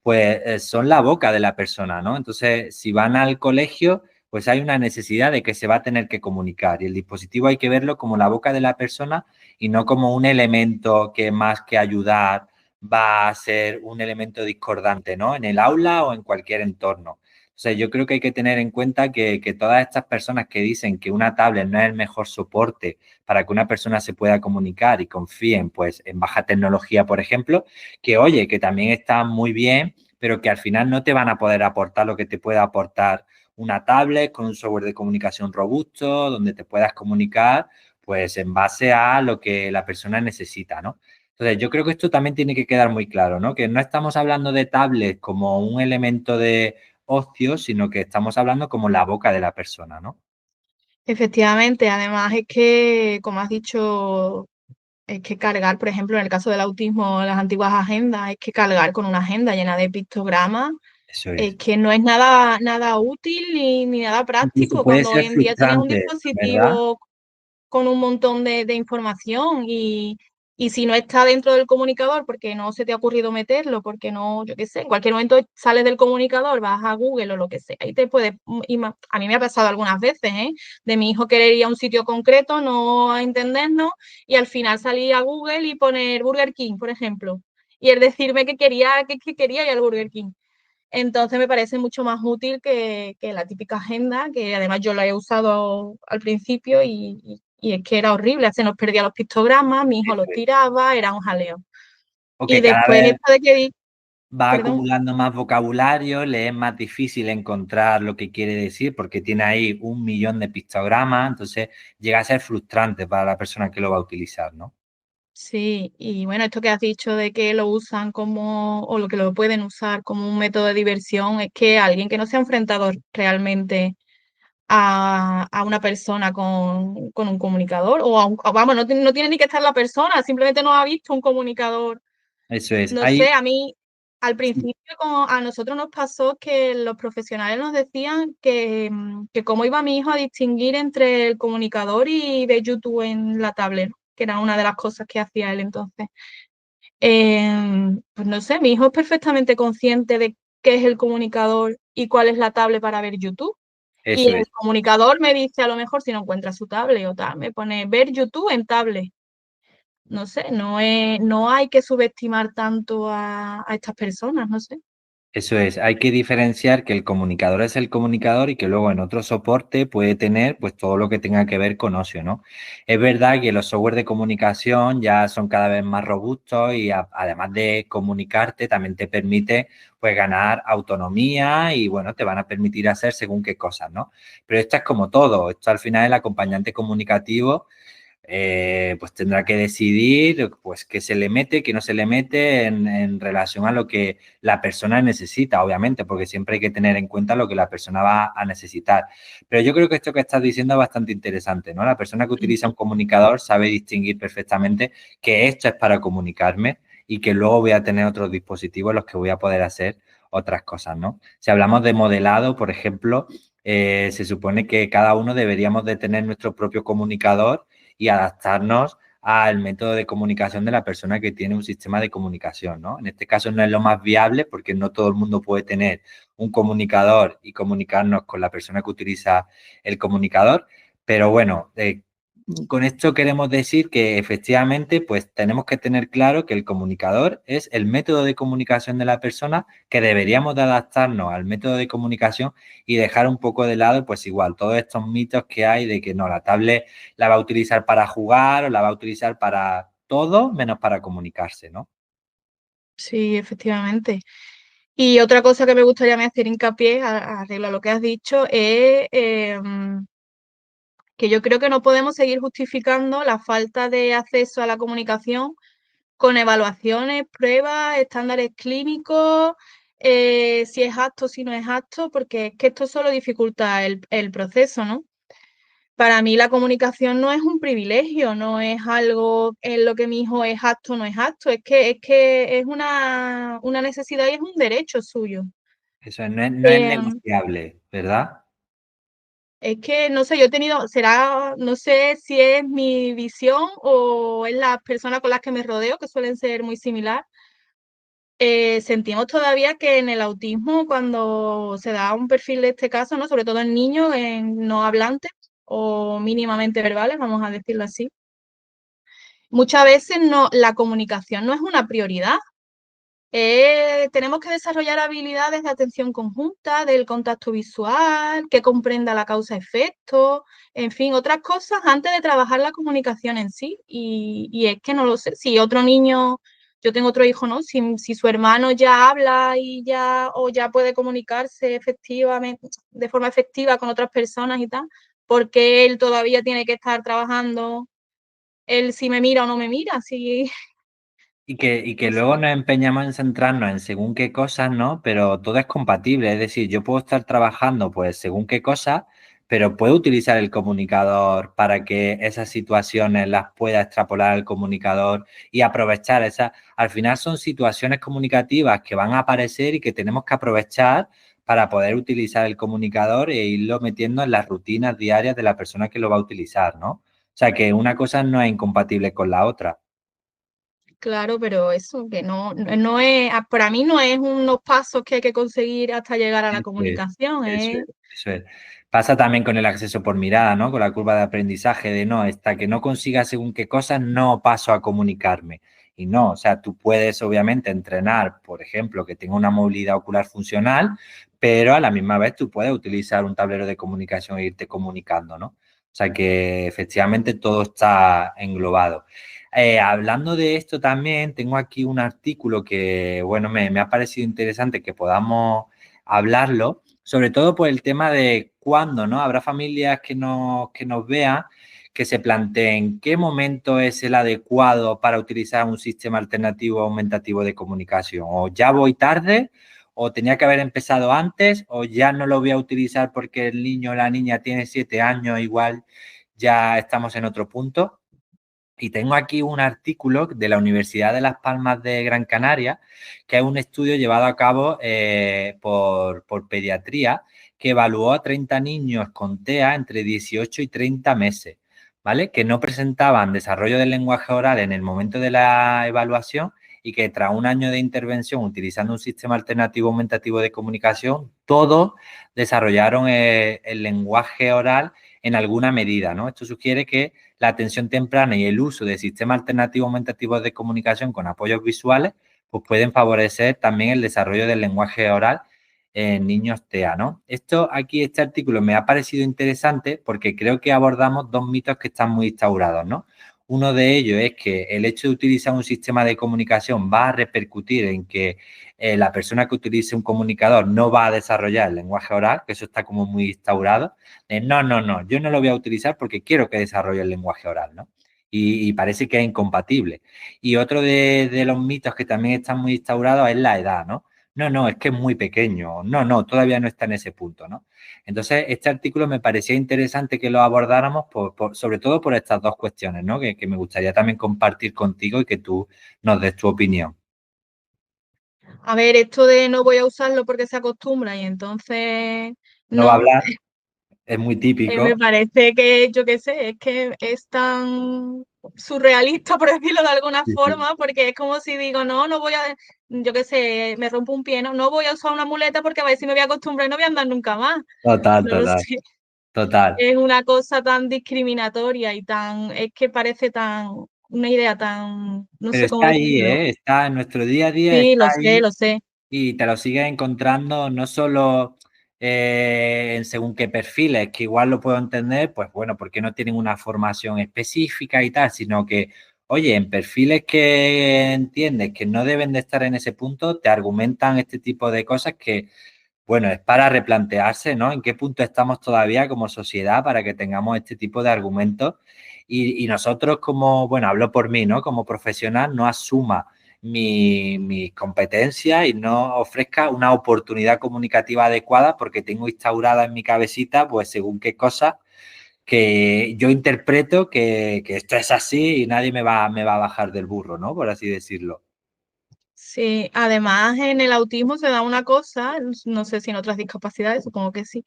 pues son la boca de la persona, ¿no? Entonces, si van al colegio, pues hay una necesidad de que se va a tener que comunicar y el dispositivo hay que verlo como la boca de la persona y no como un elemento que más que ayudar va a ser un elemento discordante, ¿no? En el aula o en cualquier entorno. O sea, yo creo que hay que tener en cuenta que todas estas personas que dicen que una tablet no es el mejor soporte para que una persona se pueda comunicar y confíen pues en baja tecnología, por ejemplo, que oye, que también está muy bien, pero que al final no te van a poder aportar lo que te pueda aportar una tablet con un software de comunicación robusto, donde te puedas comunicar pues en base a lo que la persona necesita, ¿no? Entonces, yo creo que esto también tiene que quedar muy claro, ¿no? Que no estamos hablando de tablets como un elemento de ocio, sino que estamos hablando como la boca de la persona, ¿no? efectivamente, además es que, como has dicho, es que cargar, por ejemplo, en el caso del autismo, las antiguas agendas, es que cargar con una agenda llena de pictogramas, Eso es es. que no es nada útil ni nada Incluso práctico, puede cuando hoy ser en día tienes un frustrante, ¿verdad? dispositivo con un montón de información y si no está dentro del comunicador porque no se te ha ocurrido meterlo, porque no, yo qué sé, en cualquier momento sales del comunicador, vas a Google o lo que sea, y te puedes, a mí me ha pasado algunas veces, ¿eh? De mi hijo querer ir a un sitio concreto, no a entendernos, y al final salir a Google y poner Burger King, por ejemplo, y él decirme que quería ir al Burger King. Entonces me parece mucho más útil que la típica agenda, que además yo la he usado al principio y es que era horrible, se nos perdía los pictogramas, mi hijo Eso los es. tiraba, era un jaleo. O Y que cada después vez esto de que, va perdón, acumulando más vocabulario, le es más difícil encontrar lo que quiere decir porque tiene ahí 1 millón de pictogramas, entonces llega a ser frustrante para la persona que lo va a utilizar, ¿no? sí, y bueno, esto que has dicho de que lo usan como, o lo que lo pueden usar como un método de diversión, es que alguien que no se ha enfrentado realmente a una persona con un comunicador, o vamos, no tiene ni que estar la persona, simplemente no ha visto un comunicador. Eso es. No Ahí, sé, a mí al principio como a nosotros nos pasó que los profesionales nos decían que cómo iba mi hijo a distinguir entre el comunicador y ver YouTube en la tablet, ¿no? Que era una de las cosas que hacía él entonces. Pues no sé, mi hijo es perfectamente consciente de qué es el comunicador y cuál es la tablet para ver YouTube. Y eso el es. comunicador me dice a lo mejor si no encuentra su tablet o tal, me pone ver YouTube en tablet. No sé, no hay que subestimar tanto a estas personas, no sé. Eso es, hay que diferenciar que el comunicador es el comunicador y que luego en otro soporte puede tener pues todo lo que tenga que ver con ocio, ¿no? Es verdad que los software de comunicación ya son cada vez más robustos y además de comunicarte también te permite pues ganar autonomía y bueno, te van a permitir hacer según qué cosas, ¿no? Pero esto es como todo, esto al final el acompañante comunicativo pues tendrá que decidir pues qué se le mete, qué no se le mete en relación a lo que la persona necesita, obviamente, porque siempre hay que tener en cuenta lo que la persona va a necesitar. Pero yo creo que esto que estás diciendo es bastante interesante, ¿no? La persona que utiliza un comunicador sabe distinguir perfectamente que esto es para comunicarme y que luego voy a tener otros dispositivos en los que voy a poder hacer otras cosas, ¿no? Si hablamos de modelado, por ejemplo, se supone que cada uno deberíamos de tener nuestro propio comunicador y adaptarnos al método de comunicación de la persona que tiene un sistema de comunicación, ¿no? En este caso no es lo más viable porque no todo el mundo puede tener un comunicador y comunicarnos con la persona que utiliza el comunicador, pero bueno, con esto queremos decir que efectivamente pues tenemos que tener claro que el comunicador es el método de comunicación de la persona, que deberíamos de adaptarnos al método de comunicación y dejar un poco de lado pues igual todos estos mitos que hay de que no, la tablet la va a utilizar para jugar o la va a utilizar para todo menos para comunicarse, ¿no? Sí, efectivamente. Y otra cosa que me gustaría hacer hincapié, arreglo a lo que has dicho, es que yo creo que no podemos seguir justificando la falta de acceso a la comunicación con evaluaciones, pruebas, estándares clínicos, si es apto, si no es apto, porque es que esto solo dificulta el proceso, ¿no? Para mí la comunicación no es un privilegio, no es algo en lo que mi hijo es apto o no es apto, es que es una necesidad y es un derecho suyo. Eso no es Eh, negociable, ¿verdad? es que, no sé, yo he tenido, será, no sé si es mi visión o es las personas con las que me rodeo, que suelen ser muy similar. Sentimos todavía que en el autismo, cuando se da un perfil de este caso, ¿no? Sobre todo en niños en no hablantes o mínimamente verbales, vamos a decirlo así, muchas veces no, la comunicación no es una prioridad. Tenemos que desarrollar habilidades de atención conjunta, del contacto visual, que comprenda la causa-efecto, en fin, otras cosas antes de trabajar la comunicación en sí. Y es que no lo sé, si otro niño, yo tengo otro hijo, ¿no? Si su hermano ya habla y ya, o ya puede comunicarse efectivamente, de forma efectiva con otras personas y tal, porque él todavía tiene que estar trabajando, él si me mira o no me mira, si, Y que no luego sé. nos empeñamos en centrarnos en según qué cosas, ¿no? Pero todo es compatible. Es decir, yo puedo estar trabajando, pues, según qué cosas, pero puedo utilizar el comunicador para que esas situaciones las pueda extrapolar al comunicador y aprovechar esas. Al final son situaciones comunicativas que van a aparecer y que tenemos que aprovechar para poder utilizar el comunicador e irlo metiendo en las rutinas diarias de la persona que lo va a utilizar, ¿no? O sea, que una cosa no es incompatible con la otra. Claro, pero eso que no es, para mí no es unos pasos que hay que conseguir hasta llegar a la Eso es, comunicación, eso es es, eso es. Pasa también con el acceso por mirada, ¿no? Con la curva de aprendizaje de no, hasta que no consiga según qué cosas, no paso a comunicarme. Y no, o sea, tú puedes obviamente entrenar, por ejemplo, que tenga una movilidad ocular funcional, pero a la misma vez tú puedes utilizar un tablero de comunicación e irte comunicando, ¿no? O sea que efectivamente todo está englobado. Hablando de esto también, tengo aquí un artículo que, bueno, me ha parecido interesante que podamos hablarlo, sobre todo por el tema de cuándo, ¿no? Habrá familias que nos vean, que se planteen qué momento es el adecuado para utilizar un sistema alternativo aumentativo de comunicación. O ya voy tarde, o tenía que haber empezado antes, o ya no lo voy a utilizar porque el niño o la niña tiene 7 años, igual ya estamos en otro punto. Y tengo aquí un artículo de la Universidad de Las Palmas de Gran Canaria, que es un estudio llevado a cabo por pediatría, que evaluó a 30 niños con TEA entre 18 y 30 meses, ¿vale? Que no presentaban desarrollo del lenguaje oral en el momento de la evaluación y que tras un año de intervención utilizando un sistema alternativo aumentativo de comunicación, todos desarrollaron el lenguaje oral en alguna medida, ¿no? Esto sugiere que la atención temprana y el uso de sistemas alternativos aumentativos de comunicación con apoyos visuales pues pueden favorecer también el desarrollo del lenguaje oral en niños TEA, ¿no? Este artículo me ha parecido interesante porque creo que abordamos dos mitos que están muy instaurados, ¿no? Uno de ellos es que el hecho de utilizar un sistema de comunicación va a repercutir en que la persona que utilice un comunicador no va a desarrollar el lenguaje oral, que eso está como muy instaurado. No, yo no lo voy a utilizar porque quiero que desarrolle el lenguaje oral, ¿no? Y parece que es incompatible. Y otro de los mitos que también están muy instaurados es la edad, ¿no? No, es que es muy pequeño. No, todavía no está en ese punto, ¿no? Entonces, este artículo me parecía interesante que lo abordáramos, sobre todo por estas dos cuestiones, ¿no? Que me gustaría también compartir contigo y que tú nos des tu opinión. A ver, esto de no voy a usarlo porque se acostumbra y entonces No va a no, hablar, es muy me típico. parece que, yo qué sé, es que es tan surrealista, por decirlo de alguna Sí, sí. forma, porque es como si digo, no voy a, yo qué sé, me rompo un pie, no voy a usar una muleta porque a ver si me voy a acostumbrar y no voy a andar nunca más. Total, No lo total, sé. total. Es una cosa tan discriminatoria y tan, es que parece tan, una idea tan, no Pero sé cómo está ahí, decirlo. ¿eh? Está en nuestro día a día, Sí, está lo sé, ahí. lo sé. Y te lo sigues encontrando no solo en según qué perfiles, que igual lo puedo entender, pues bueno, porque no tienen una formación específica y tal, sino que, oye, en perfiles que entiendes que no deben de estar en ese punto, te argumentan este tipo de cosas que, bueno, es para replantearse, ¿no? En qué punto estamos todavía como sociedad para que tengamos este tipo de argumentos y nosotros como, bueno, hablo por mí, ¿no? Como profesional, no asuma mis competencias y no ofrezca una oportunidad comunicativa adecuada porque tengo instaurada en mi cabecita, pues según qué cosas que yo interpreto que esto es así y nadie me va a bajar del burro, ¿no? Por así decirlo. Sí, además en el autismo se da una cosa, no sé si en otras discapacidades, supongo que sí,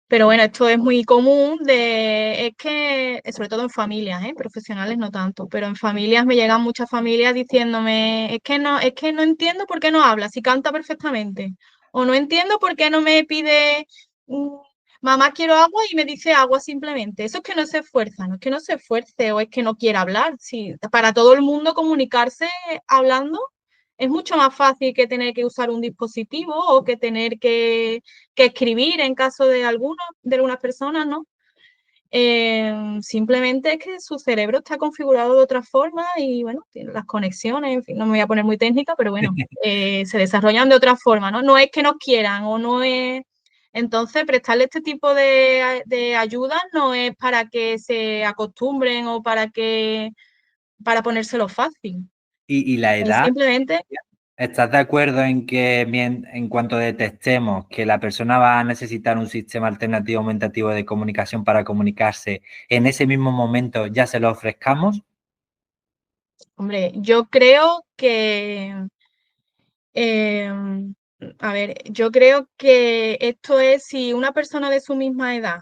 pero bueno, esto es muy común es que, sobre todo en familias, profesionales no tanto, pero en familias me llegan muchas familias diciéndome, es que no entiendo por qué no habla, si canta perfectamente, o no entiendo por qué no me pide, mm, mamá quiero agua y me dice agua simplemente. Eso es que no se esfuerza, no es que no se esfuerce o es que no quiera hablar. Sí, para todo el mundo comunicarse hablando es mucho más fácil que tener que usar un dispositivo o que tener que escribir en caso de algunas personas, ¿no? Simplemente es que su cerebro está configurado de otra forma y bueno, tiene las conexiones, en fin, no me voy a poner muy técnica, pero bueno, se desarrollan de otra forma, ¿no? No es que nos quieran o no es... Entonces, prestarle este tipo de ayudas no es para que se acostumbren o para ponérselo fácil. Y la Es edad. simplemente ¿Estás de acuerdo en que en cuanto detectemos que la persona va a necesitar un sistema alternativo aumentativo de comunicación para comunicarse, en ese mismo momento ya se lo ofrezcamos? hombre, yo creo eh, a ver, yo creo que esto es si una persona de su misma edad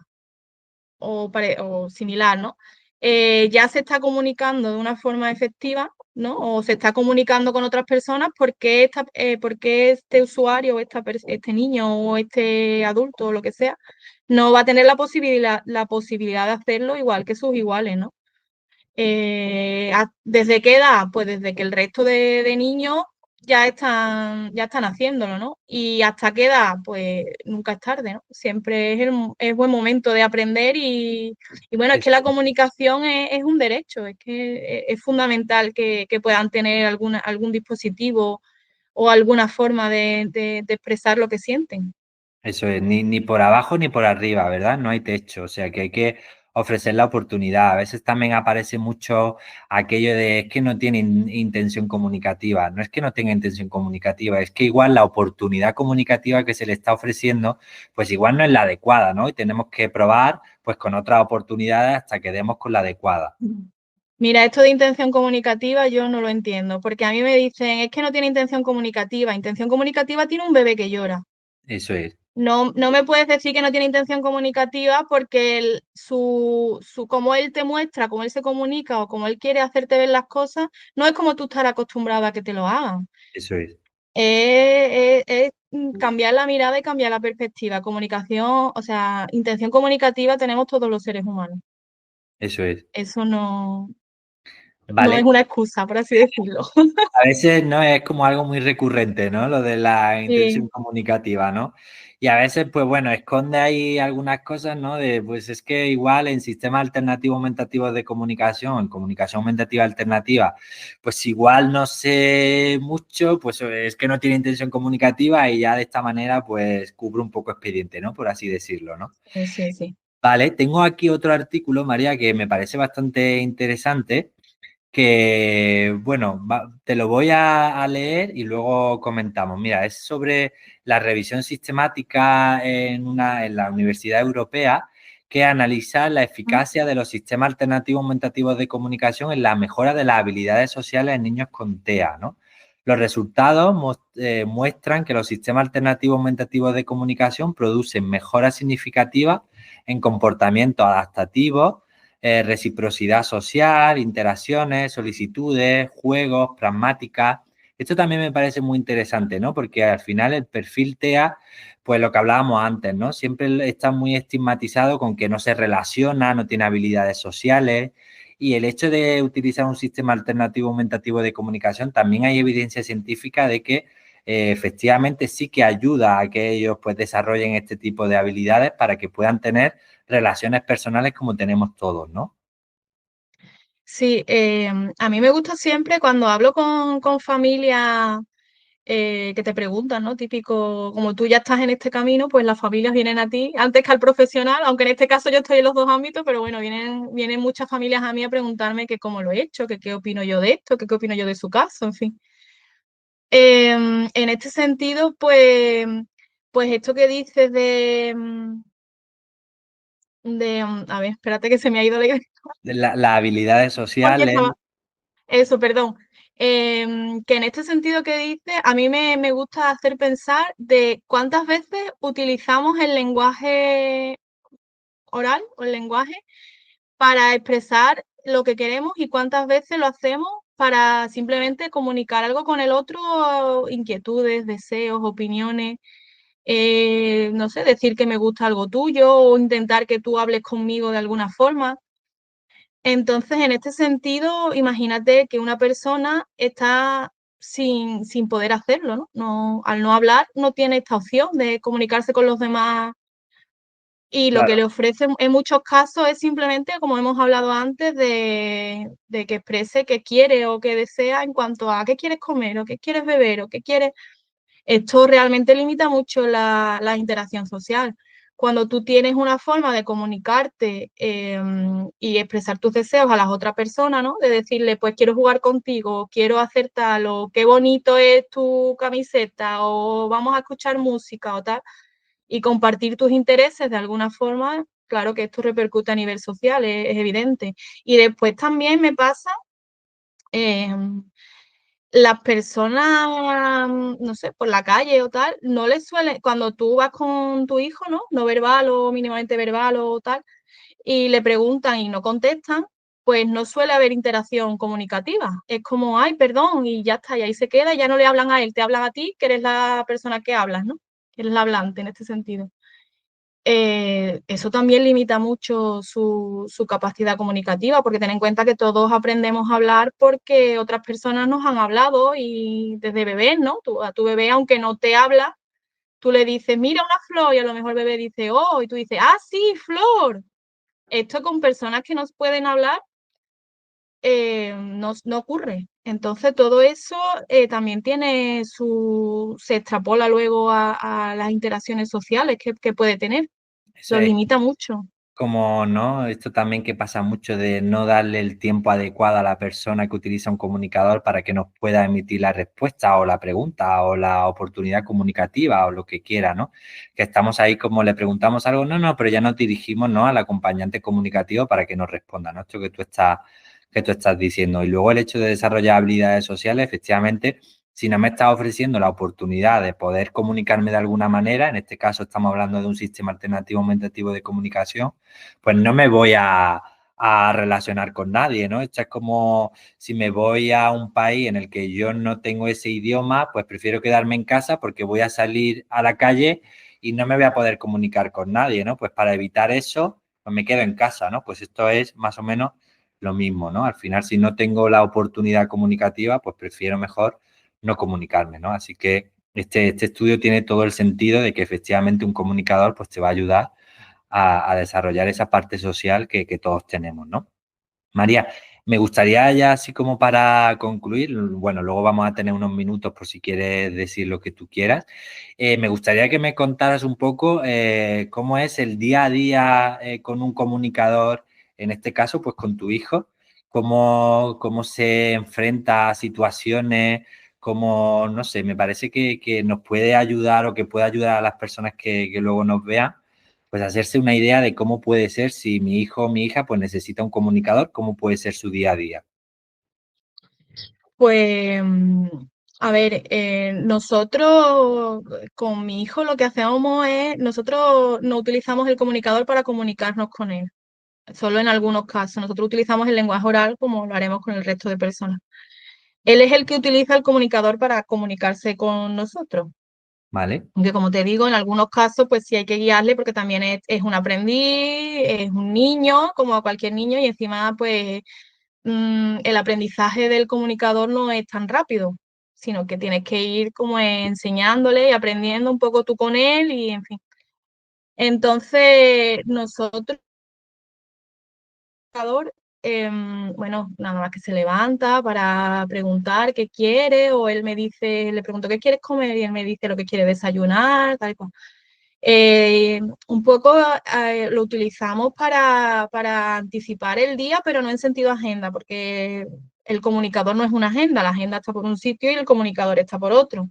o similar, ¿no? Ya se está comunicando de una forma efectiva, ¿no? O se está comunicando con otras personas, por qué este usuario o este niño o este adulto o lo que sea no va a tener la posibilidad de hacerlo igual que sus iguales, ¿no? ¿Desde qué edad? Pues desde que el resto de niños ya están haciéndolo, ¿no? ¿Y hasta qué edad? Pues nunca es tarde, ¿no? Siempre es buen momento de aprender y bueno, es que la comunicación es un derecho, es que es fundamental que puedan tener algún dispositivo o alguna forma de expresar lo que sienten. Eso es, ni por abajo ni por arriba, ¿verdad? No hay techo, o sea que hay que ofrecer la oportunidad. A veces también aparece mucho aquello de es que no tiene intención comunicativa. No es que no tenga intención comunicativa, es que igual la oportunidad comunicativa que se le está ofreciendo, pues igual no es la adecuada, ¿no? Y tenemos que probar pues con otras oportunidades hasta que demos con la adecuada. Mira, esto de intención comunicativa yo no lo entiendo, porque a mí me dicen, es que no tiene intención comunicativa tiene un bebé que llora. Eso es, No me puedes decir que no tiene intención comunicativa porque como él te muestra, como él se comunica o como él quiere hacerte ver las cosas, no es como tú estar acostumbrada a que te lo hagan. eso es, Es cambiar la mirada y cambiar la perspectiva. Comunicación, o sea, intención comunicativa tenemos todos los seres humanos. eso es. Eso no. No es ¿vale? una excusa, por así decirlo. A veces no es como algo muy recurrente, ¿no? Lo de la intención Sí, comunicativa, ¿no? Y a veces, pues bueno, esconde ahí algunas cosas, ¿no? De, pues es que igual en sistemas alternativos aumentativos de comunicación, en comunicación aumentativa alternativa, pues igual no sé mucho, pues es que no tiene intención comunicativa y ya de esta manera, pues cubre un poco expediente, ¿no? Por así decirlo, ¿no? sí, sí, sí. Vale, tengo aquí otro artículo, María, que me parece bastante interesante que, bueno, te lo voy a leer y luego comentamos. Mira, es sobre la revisión sistemática en la Universidad Europea que analiza la eficacia de los sistemas alternativos aumentativos de comunicación en la mejora de las habilidades sociales en niños con TEA, ¿no? Los resultados muestran que los sistemas alternativos aumentativos de comunicación producen mejoras significativas en comportamientos adaptativos, reciprocidad social, interacciones, solicitudes, juegos, pragmáticas. Esto también me parece muy interesante, ¿no? Porque al final el perfil TEA, pues lo que hablábamos antes, ¿no? Siempre está muy estigmatizado con que no se relaciona, no tiene habilidades sociales. Y el hecho de utilizar un sistema alternativo aumentativo de comunicación, también hay evidencia científica de que efectivamente sí que ayuda a que ellos pues desarrollen este tipo de habilidades para que puedan tener relaciones personales como tenemos todos, ¿no? Sí, a mí me gusta siempre cuando hablo con familias que te preguntan, ¿no? Típico, como tú ya estás en este camino, pues las familias vienen a ti antes que al profesional, aunque en este caso yo estoy en los dos ámbitos, pero bueno, vienen muchas familias a mí a preguntarme que cómo lo he hecho, que qué opino yo de esto, que qué opino yo de su caso, en fin. En este sentido, pues esto que dices a ver, espérate que se me ha ido la idea. Las habilidades Porque sociales, estaba, eso, perdón. Que en este sentido que dices, a mí me gusta hacer pensar de cuántas veces utilizamos el lenguaje oral o el lenguaje para expresar lo que queremos y cuántas veces lo hacemos para simplemente comunicar algo con el otro, inquietudes, deseos, opiniones, no sé, decir que me gusta algo tuyo o intentar que tú hables conmigo de alguna forma. Entonces, en este sentido, imagínate que una persona está sin poder hacerlo, ¿no? Al no hablar, no tiene esta opción de comunicarse con los demás y lo que claro, le ofrece en muchos casos es simplemente, como hemos hablado antes, de que exprese qué quiere o qué desea en cuanto a qué quieres comer o qué quieres beber o qué quieres. Esto realmente limita mucho la interacción social. Cuando tú tienes una forma de comunicarte y expresar tus deseos a las otras personas, ¿no? De decirle, pues quiero jugar contigo, quiero hacer tal, o qué bonito es tu camiseta, o vamos a escuchar música o tal, y compartir tus intereses de alguna forma, claro que esto repercute a nivel social, es evidente. Y después también me pasa eh, las personas, no sé, por la calle o tal, no les suele, cuando tú vas con tu hijo, ¿no? No verbal o mínimamente verbal o tal, y le preguntan y no contestan, pues no suele haber interacción comunicativa. Es como, ay, perdón, y ya está, y ahí se queda, y ya no le hablan a él, te hablan a ti, que eres la persona que hablas, ¿no? Que eres la hablante en este sentido. Eso también limita mucho su capacidad comunicativa, porque ten en cuenta que todos aprendemos a hablar porque otras personas nos han hablado y desde bebé, ¿no? A tu bebé, aunque no te habla, tú le dices, mira una flor, y a lo mejor el bebé dice, oh, y tú dices, ah, sí, flor. Esto con personas que nos pueden hablar no ocurre. Entonces todo eso también tiene se extrapola luego a las interacciones sociales que puede tener, eso lo es limita mucho. como, ¿no? Esto también que pasa mucho de no darle el tiempo adecuado a la persona que utiliza un comunicador para que nos pueda emitir la respuesta o la pregunta o la oportunidad comunicativa o lo que quiera, ¿no? Que estamos ahí como le preguntamos algo, no, no, pero ya nos dirigimos, ¿no? Al acompañante comunicativo para que nos responda, ¿no? Esto que tú estás diciendo. Y luego el hecho de desarrollar habilidades sociales, efectivamente, si no me estás ofreciendo la oportunidad de poder comunicarme de alguna manera, en este caso estamos hablando de un sistema alternativo aumentativo de comunicación, pues no me voy a relacionar con nadie, ¿no? Esto es como si me voy a un país en el que yo no tengo ese idioma, pues prefiero quedarme en casa porque voy a salir a la calle y no me voy a poder comunicar con nadie, ¿no? Pues para evitar eso, pues me quedo en casa, ¿no? Pues esto es más o menos lo mismo, ¿no? Al final, si no tengo la oportunidad comunicativa, pues prefiero mejor no comunicarme, ¿no? Así que este estudio tiene todo el sentido de que efectivamente un comunicador pues te va a ayudar a desarrollar esa parte social que todos tenemos, ¿no? María, me gustaría ya así como para concluir, bueno, luego vamos a tener unos minutos por si quieres decir lo que tú quieras. Me gustaría que me contaras un poco cómo es el día a día con un comunicador, en este caso, pues con tu hijo, cómo se enfrenta a situaciones, cómo, no sé, me parece que nos puede ayudar o que puede ayudar a las personas que luego nos vean pues hacerse una idea de cómo puede ser si mi hijo o mi hija pues necesita un comunicador, cómo puede ser su día a día. Pues, a ver, nosotros con mi hijo lo que hacemos es, nosotros no utilizamos el comunicador para comunicarnos con él, solo en algunos casos. Nosotros utilizamos el lenguaje oral como lo haremos con el resto de personas. Él es el que utiliza el comunicador para comunicarse con nosotros. ¿Vale? Aunque como te digo, en algunos casos pues sí hay que guiarle porque también es un aprendiz, es un niño, como cualquier niño, y encima pues el aprendizaje del comunicador no es tan rápido, sino que tienes que ir como enseñándole y aprendiendo un poco tú con él y en fin. Entonces, nosotros, bueno, nada más que se levanta para preguntar qué quiere, o él me dice, le pregunto qué quieres comer y él me dice lo que quiere desayunar, tal y cual. Un poco lo utilizamos para anticipar el día, pero no en sentido agenda, porque el comunicador no es una agenda, la agenda está por un sitio y el comunicador está por otro.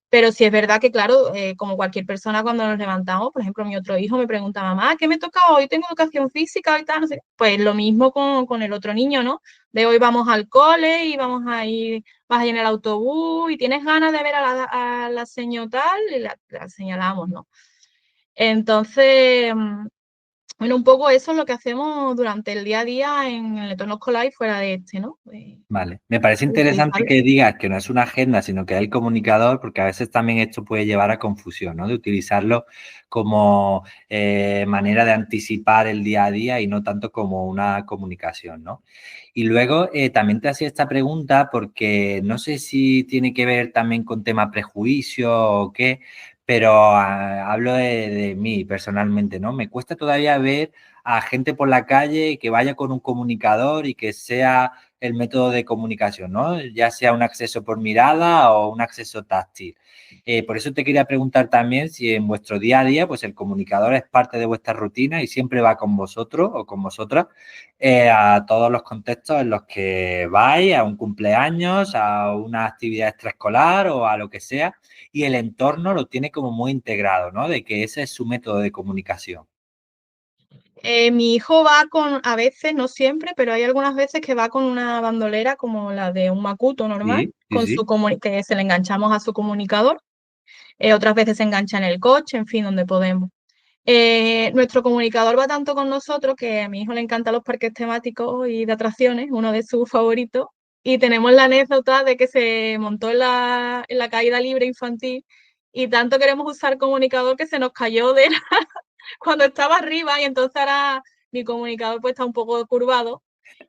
Pero sí es verdad que, claro, como cualquier persona cuando nos levantamos, por ejemplo, mi otro hijo me pregunta, mamá, ¿qué me toca hoy? ¿Tengo educación física y tal? No sé. Pues lo mismo con el otro niño, ¿no? De hoy vamos al cole y vamos a ir, vas a ir en el autobús y tienes ganas de ver a la señora tal, y la señalamos, ¿no? Entonces, bueno, un poco eso es lo que hacemos durante el día a día en el entorno escolar y fuera de este, ¿no? Vale. Me parece interesante Utilizarlo. que digas que no es una agenda, sino que es el comunicador, porque a veces también esto puede llevar a confusión, ¿no? De utilizarlo como manera de anticipar el día a día y no tanto como una comunicación, ¿no? Y luego también te hacía esta pregunta porque no sé si tiene que ver también con tema prejuicio o qué, pero hablo de mí personalmente, ¿no? Me cuesta todavía ver a gente por la calle que vaya con un comunicador y que sea el método de comunicación, ¿no? Ya sea un acceso por mirada o un acceso táctil. Por eso te quería preguntar también si en vuestro día a día, pues el comunicador es parte de vuestra rutina y siempre va con vosotros o con vosotras a todos los contextos en los que vais, a un cumpleaños, a una actividad extraescolar o a lo que sea, y el entorno lo tiene como muy integrado, ¿no? De que ese es su método de comunicación. Mi hijo va con, a veces, no siempre, pero hay algunas veces que va con una bandolera como la de un Macuto normal, Sí, sí, sí. que se le enganchamos a su comunicador. Otras veces se engancha en el coche, en fin, donde podemos. Nuestro comunicador va tanto con nosotros que a mi hijo le encantan los parques temáticos y de atracciones, uno de sus favoritos, y tenemos la anécdota de que se montó en la caída libre infantil y tanto queremos usar comunicador que se nos cayó de cuando estaba arriba y entonces ahora mi comunicador pues está un poco curvado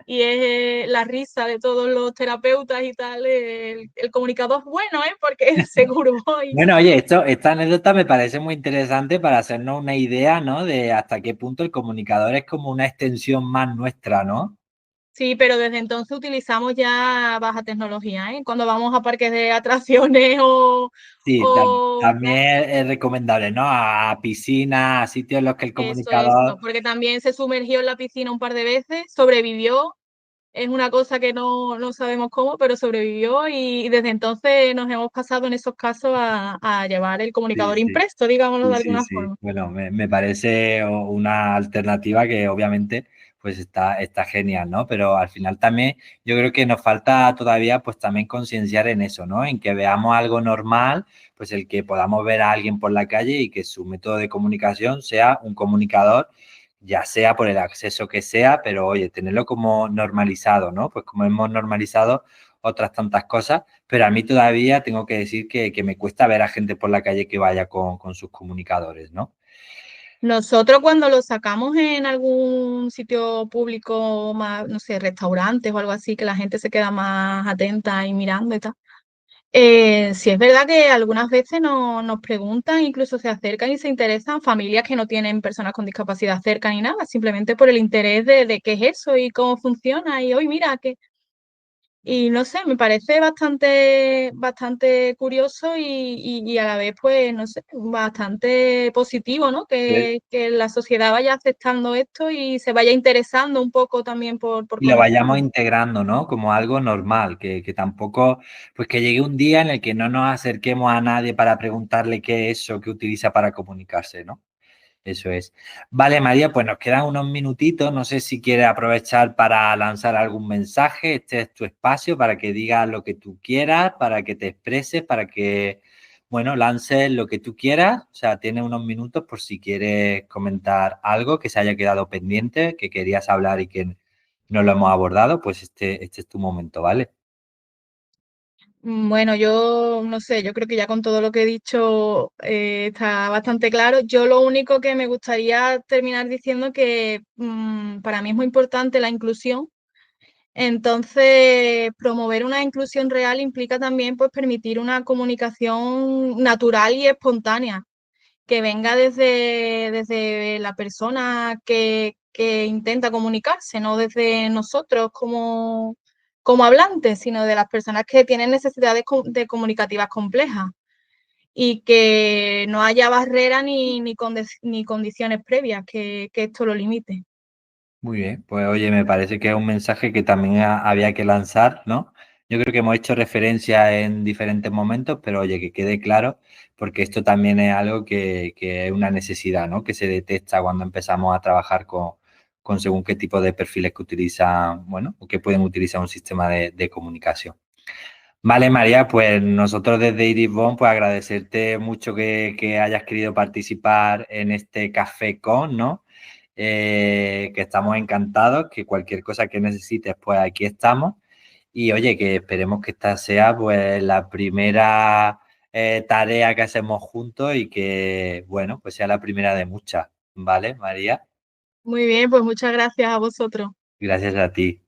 y es la risa de todos los terapeutas y tal. El comunicador es bueno, ¿eh? Porque se curvó y Bueno, oye, esta anécdota me parece muy interesante para hacernos una idea, ¿no? De hasta qué punto el comunicador es como una extensión más nuestra, ¿no? sí, pero desde entonces utilizamos ya baja tecnología, ¿eh? Cuando vamos a parques de atracciones Sí, o también es recomendable, ¿no? A piscinas, a sitios en los que el eso, comunicador... porque también se sumergió en la piscina un par de veces, sobrevivió. Es una cosa que no sabemos cómo, pero sobrevivió y desde entonces nos hemos pasado en esos casos a llevar el Sí, comunicador sí. impreso, digámoslo Sí, de sí, alguna sí. forma. Bueno, me parece una alternativa que obviamente pues está genial, ¿no? Pero al final también yo creo que nos falta todavía pues también concienciar en eso, ¿no? En que veamos algo normal, pues el que podamos ver a alguien por la calle y que su método de comunicación sea un comunicador, ya sea por el acceso que sea, pero oye, tenerlo como normalizado, ¿no? Pues como hemos normalizado otras tantas cosas, pero a mí todavía tengo que decir que me cuesta ver a gente por la calle que vaya con sus comunicadores, ¿no? Nosotros cuando lo sacamos en algún sitio público, más, no sé, restaurantes o algo así, que la gente se queda más atenta y mirando y tal. Sí es verdad que algunas veces nos preguntan, incluso se acercan y se interesan familias que no tienen personas con discapacidad cerca ni nada, simplemente por el interés de qué es eso y cómo funciona. Y hoy mira que y no sé, me parece bastante curioso y a la vez, pues, no sé, bastante positivo, ¿no? Que la sociedad vaya aceptando esto y se vaya interesando un poco también por Y lo vayamos conocerlo. integrando, ¿no? Como algo normal, que tampoco, pues que llegue un día en el que no nos acerquemos a nadie para preguntarle qué es eso que utiliza para comunicarse, ¿no? Eso es. Vale, María, pues nos quedan unos minutitos. No sé si quieres aprovechar para lanzar algún mensaje. Este es tu espacio para que digas lo que tú quieras, para que te expreses, para que, bueno, lances lo que tú quieras. O sea, tienes unos minutos por si quieres comentar algo que se haya quedado pendiente, que querías hablar y que no lo hemos abordado, pues este es tu momento, ¿vale? Bueno, yo no sé, yo creo que ya con todo lo que he dicho está bastante claro. Yo lo único que me gustaría terminar diciendo que para mí es muy importante la inclusión. Entonces, promover una inclusión real implica también pues, permitir una comunicación natural y espontánea, que venga desde la persona que intenta comunicarse, no desde nosotros como hablantes, sino de las personas que tienen necesidades de comunicativas complejas y que no haya barreras ni condiciones previas que esto lo limite. Muy bien, pues oye, me parece que es un mensaje que también había que lanzar, ¿no? Yo creo que hemos hecho referencia en diferentes momentos, pero oye, que quede claro, porque esto también es algo que es una necesidad, ¿no? Que se detecta cuando empezamos a trabajar con según qué tipo de perfiles que utilizan, bueno, o que pueden utilizar un sistema de comunicación. Vale, María, pues nosotros desde Irisbon, pues agradecerte mucho que hayas querido participar en este Café Con, ¿no? Que estamos encantados, que cualquier cosa que necesites, pues aquí estamos. Y oye, que esperemos que esta sea pues la primera tarea que hacemos juntos y que, bueno, pues sea la primera de muchas, ¿vale, María? Muy bien, pues muchas gracias a vosotros. Gracias a ti.